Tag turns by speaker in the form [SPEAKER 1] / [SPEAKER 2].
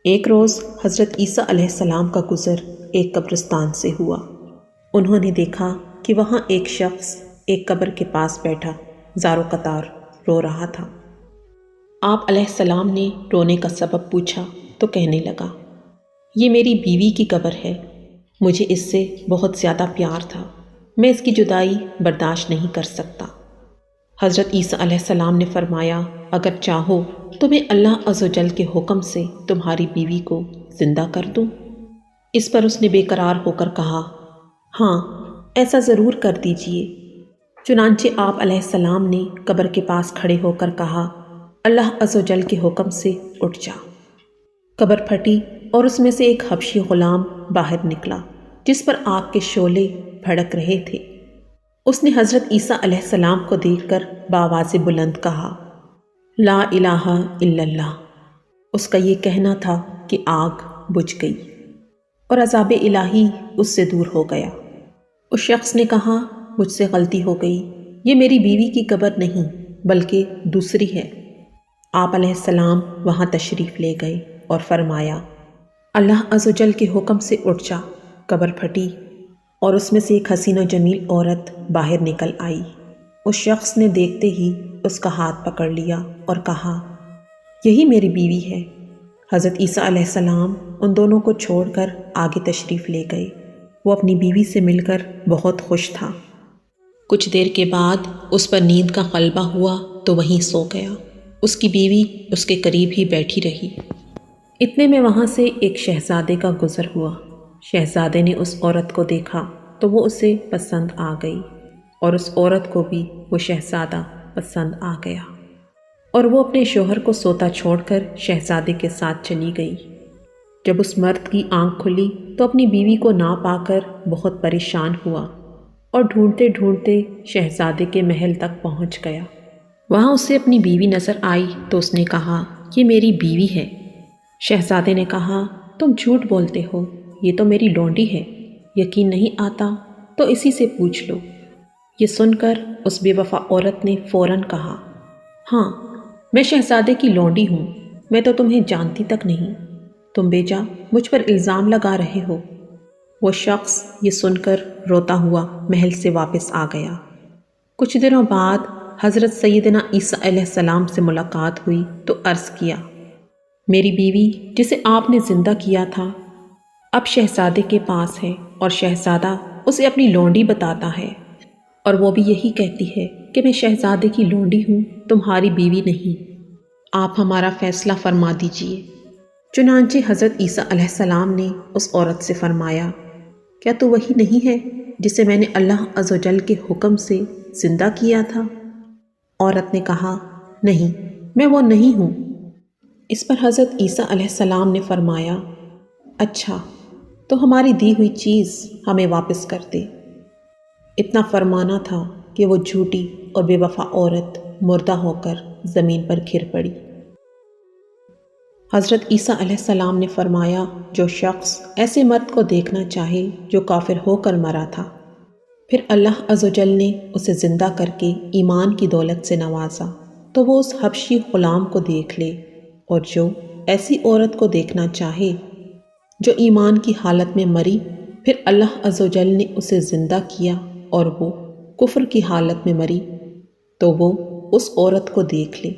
[SPEAKER 1] ایک روز حضرت عیسیٰ علیہ السلام کا گزر ایک قبرستان سے ہوا۔ انہوں نے دیکھا کہ وہاں ایک شخص ایک قبر کے پاس بیٹھا زار و قطار رو رہا تھا۔ آپ علیہ السلام نے رونے کا سبب پوچھا تو کہنے لگا، یہ میری بیوی کی قبر ہے، مجھے اس سے بہت زیادہ پیار تھا، میں اس کی جدائی برداشت نہیں کر سکتا۔ حضرت عیسیٰ علیہ السلام نے فرمایا، اگر چاہو تو میں اللہ عز و جل کے حکم سے تمہاری بیوی کو زندہ کر دوں۔ اس پر اس نے بے قرار ہو کر کہا، ہاں ایسا ضرور کر دیجئے۔ چنانچہ آپ علیہ السلام نے قبر کے پاس کھڑے ہو کر کہا، اللہ عز و جل کے حکم سے اٹھ جا۔ قبر پھٹی اور اس میں سے ایک حبشی غلام باہر نکلا جس پر آگ کے شعلے بھڑک رہے تھے۔ اس نے حضرت عیسیٰ علیہ السلام کو دیکھ کر بآواز بلند کہا، لا الہ الا اللہ۔ اس کا یہ کہنا تھا کہ آگ بجھ گئی اور عذاب الہی اس سے دور ہو گیا۔ اس شخص نے کہا، مجھ سے غلطی ہو گئی، یہ میری بیوی کی قبر نہیں بلکہ دوسری ہے۔ آپ علیہ السلام وہاں تشریف لے گئے اور فرمایا، اللہ عز و جل کے حکم سے اٹھ جا۔ قبر پھٹی اور اس میں سے ایک حسین و جمیل عورت باہر نکل آئی۔ اس شخص نے دیکھتے ہی اس کا ہاتھ پکڑ لیا اور کہا، یہی میری بیوی ہے۔ حضرت عیسیٰ علیہ السلام ان دونوں کو چھوڑ کر آگے تشریف لے گئے۔ وہ اپنی بیوی سے مل کر بہت خوش تھا۔ کچھ دیر کے بعد اس پر نیند کا غلبہ ہوا تو وہیں سو گیا۔ اس کی بیوی اس کے قریب ہی بیٹھی رہی۔ اتنے میں وہاں سے ایک شہزادے کا گزر ہوا۔ شہزادے نے اس عورت کو دیکھا تو وہ اسے پسند آ گئی اور اس عورت کو بھی وہ شہزادہ پسند آ گیا، اور وہ اپنے شوہر کو سوتا چھوڑ کر شہزادے کے ساتھ چلی گئی۔ جب اس مرد کی آنکھ کھلی تو اپنی بیوی کو نہ پا کر بہت پریشان ہوا اور ڈھونڈتے ڈھونڈتے شہزادے کے محل تک پہنچ گیا۔ وہاں اسے اپنی بیوی نظر آئی تو اس نے کہا، یہ میری بیوی ہے۔ شہزادے نے کہا، تم جھوٹ بولتے ہو، یہ تو میری لونڈی ہے، یقین نہیں آتا تو اسی سے پوچھ لو۔ یہ سن کر اس بے وفا عورت نے فوراً کہا، ہاں میں شہزادے کی لونڈی ہوں، میں تو تمہیں جانتی تک نہیں، تم بے جا مجھ پر الزام لگا رہے ہو۔ وہ شخص یہ سن کر روتا ہوا محل سے واپس آ گیا۔ کچھ دنوں بعد حضرت سیدنا عیسیٰ علیہ السلام سے ملاقات ہوئی تو عرض کیا، میری بیوی جسے آپ نے زندہ کیا تھا اب شہزادے کے پاس ہے، اور شہزادہ اسے اپنی لونڈی بتاتا ہے، اور وہ بھی یہی کہتی ہے کہ میں شہزادے کی لونڈی ہوں، تمہاری بیوی نہیں۔ آپ ہمارا فیصلہ فرما دیجئے۔ چنانچہ حضرت عیسیٰ علیہ السلام نے اس عورت سے فرمایا، کیا تو وہی نہیں ہے جسے میں نے اللہ عز و جل کے حکم سے زندہ کیا تھا؟ عورت نے کہا، نہیں میں وہ نہیں ہوں۔ اس پر حضرت عیسیٰ علیہ السلام نے فرمایا، اچھا تو ہماری دی ہوئی چیز ہمیں واپس کر دے۔ اتنا فرمانا تھا کہ وہ جھوٹی اور بے وفا عورت مردہ ہو کر زمین پر گر پڑی۔ حضرت عیسیٰ علیہ السلام نے فرمایا، جو شخص ایسے مرد کو دیکھنا چاہے جو کافر ہو کر مرا تھا، پھر اللہ عز و جل نے اسے زندہ کر کے ایمان کی دولت سے نوازا، تو وہ اس حبشی غلام کو دیکھ لے، اور جو ایسی عورت کو دیکھنا چاہے جو ایمان کی حالت میں مری، پھر اللہ عز و جل نے اسے زندہ کیا اور وہ کفر کی حالت میں مری، تو وہ اس عورت کو دیکھ لے۔